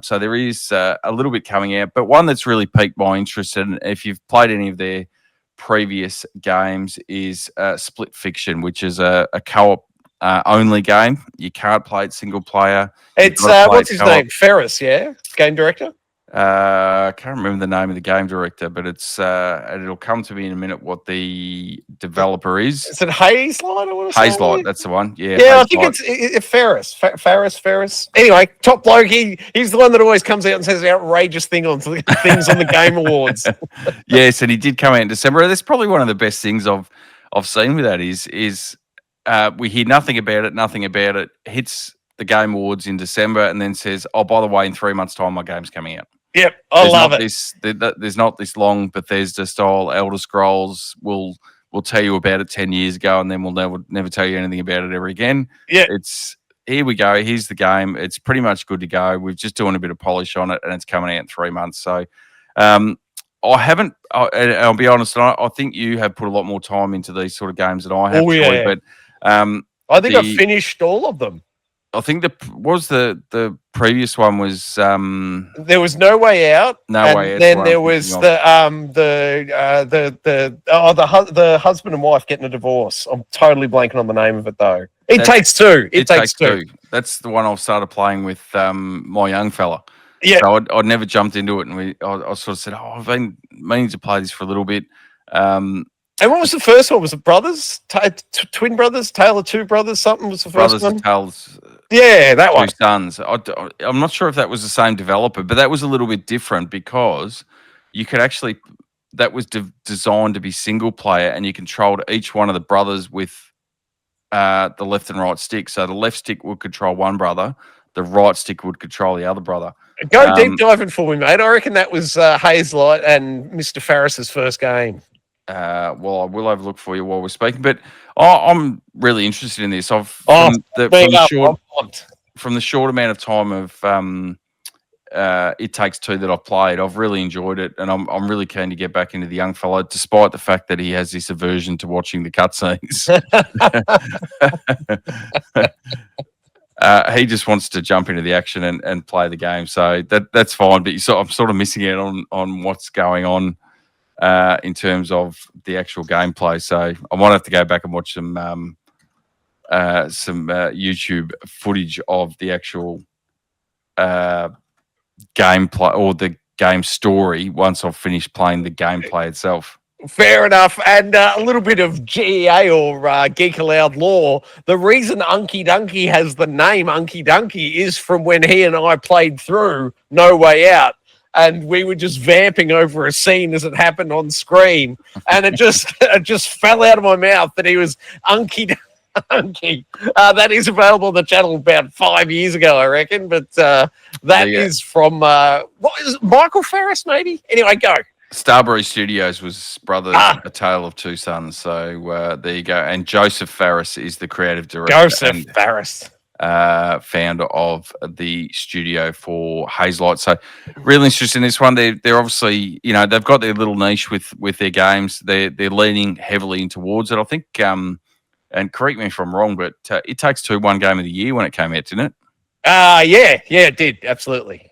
So there is a little bit coming out, but one that's really piqued my interest, and if you've played any of their previous games, is Split Fiction, which is a co-op only game. You can't play it single player. It's what's his name? Ferris, yeah, game director. I can't remember the name of the game director, but it's it'll come to me in a minute what the developer is. Is it Hazelight? I want to say Hazelight, that's the one. Yeah, I think it's Ferris. Ferris. Anyway, top bloke. He's the one that always comes out and says outrageous things on the Game Awards. Yes, and he did come out in December. That's probably one of the best things I've seen with that is we hear nothing about it. Hits the Game Awards in December and then says, "Oh, by the way, in 3 months' time, my game's coming out." Yep, I love it. There's not this long Bethesda style Elder Scrolls. We'll tell you about it 10 years ago, and then we'll never tell you anything about it ever again. Yeah, it's here we go. Here's the game. It's pretty much good to go. We're just doing a bit of polish on it, and it's coming out in 3 months. So, I haven't. I'll be honest. I think you have put a lot more time into these sort of games than I have. But I think I've finished all of them. I think the previous one was there was No Way Out. Then there was the husband and wife getting a divorce. I'm totally blanking on the name of it though. It Takes Two. It Takes Two. That's the one I've started playing with my young fella. Yeah. So I'd never jumped into it, and I sort of said, "Oh, I've been meaning to play this for a little bit." And what was the first one? Was it Brothers? Twin Brothers? Tale of Two Brothers? Something was the first one? Tales. Yeah, that one. Two Sons. I'm not sure if that was the same developer, but that was a little bit different because you could actually, that was designed to be single player, and you controlled each one of the brothers with the left and right stick. So the left stick would control one brother, the right stick would control the other brother. Go deep diving for me, mate. I reckon that was Hazelight and Mr. Ferris's first game. Well, I will have a look for you while we're speaking, but I'm really interested in this. From the short amount of time of It Takes Two that I've played, I've really enjoyed it, and I'm really keen to get back into the young fellow, despite the fact that he has this aversion to watching the cutscenes. He just wants to jump into the action and play the game, so that's fine. But I'm sort of missing out on what's going on in terms of the actual gameplay. So I might have to go back and watch some YouTube footage of the actual gameplay or the game story once I've finished playing the gameplay itself. Fair enough. And a little bit of G.E.A. or Geek Aloud lore. The reason Unky Dunky has the name Unky Dunky is from when he and I played through No Way Out. And we were just vamping over a scene as it happened on screen. And it just fell out of my mouth that he was Unky Dunky. That is available on the channel about 5 years ago, I reckon. But that is from, what is it, Michael Ferris, maybe? Anyway, go. Starbury Studios was Brothers, A Tale of Two Sons. So there you go. And Joseph Ferris is the creative director. Ferris. Founder of the studio for Hazelight. So really interested in this one. They're obviously, they've got their little niche with their games. They're leaning heavily in towards it. I think, and correct me if I'm wrong, but It Takes Two won Game of the Year when it came out, didn't it? Yeah, it did. Absolutely.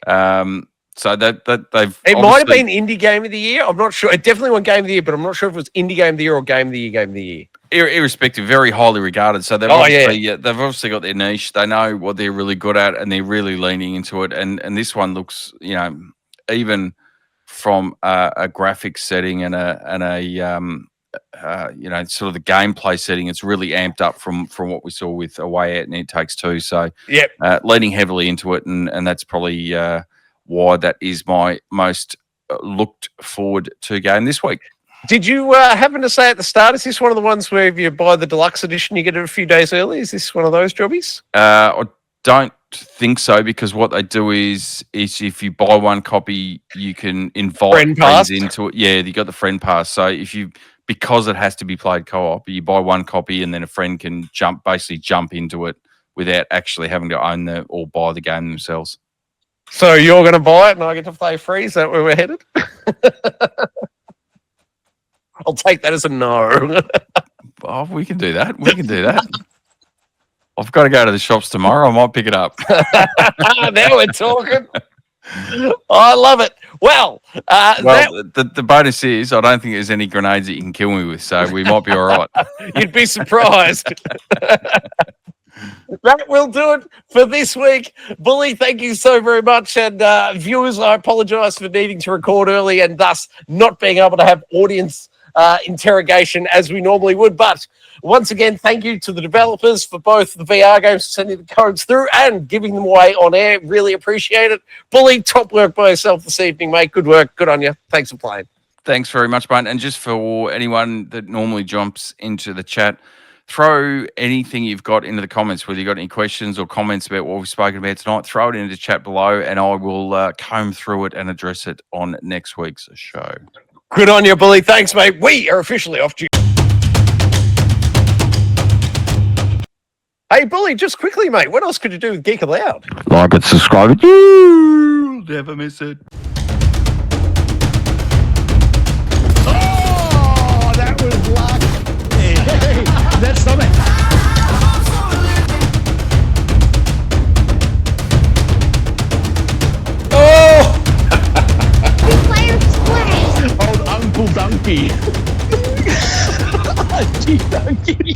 So that they've it might have been Indie Game of the Year. I'm not sure. It definitely won Game of the Year, but I'm not sure if it was Indie Game of the Year or Game of the Year. Game of the Year. Irrespective, very highly regarded. So they've obviously got their niche. They know what they're really good at, and they're really leaning into it. And this one looks, even from a graphics setting and a sort of the gameplay setting, it's really amped up from what we saw with A Way Out and It Takes Two. So, leaning heavily into it, and that's probably why that is my most looked forward to game this week. Did you happen to say at the start, is this one of the ones where if you buy the deluxe edition, you get it a few days early? Is this one of those jobbies? I don't think so, because what they do is if you buy one copy, you can invite friends into it. Yeah, you got the friend pass. So because it has to be played co-op, you buy one copy and then a friend can jump into it without actually having to own or buy the game themselves. So you're going to buy it and I get to play free? Is that where we're headed? I'll take that as a no. Oh, we can do that. I've got to go to the shops tomorrow. I might pick it up. Now we're talking. I love it. Well, the bonus is I don't think there's any grenades that you can kill me with, so we might be all right. You'd be surprised. That will do it for this week. Bully, thank you so very much. And viewers, I apologise for needing to record early and thus not being able to have audience interrogation as we normally would. But once again, thank you to the developers for both the VR games, sending the codes through and giving them away on air. Really appreciate it. Bully, top work by yourself this evening, mate. Good work. Good on you. Thanks for playing. Thanks very much, mate. And just for anyone that normally jumps into the chat, throw anything you've got into the comments, whether you've got any questions or comments about what we've spoken about tonight, throw it into the chat below and I will comb through it and address it on next week's show. Good on you, Bully. Thanks, mate. We are officially off to you. Hey, Bully, just quickly, mate, what else could you do with Geek Aloud? Like and subscribe. You'll never miss it. Oh, that was luck. Hey, that's something. Oh! Old Uncle Donkey. Gee, Donkey.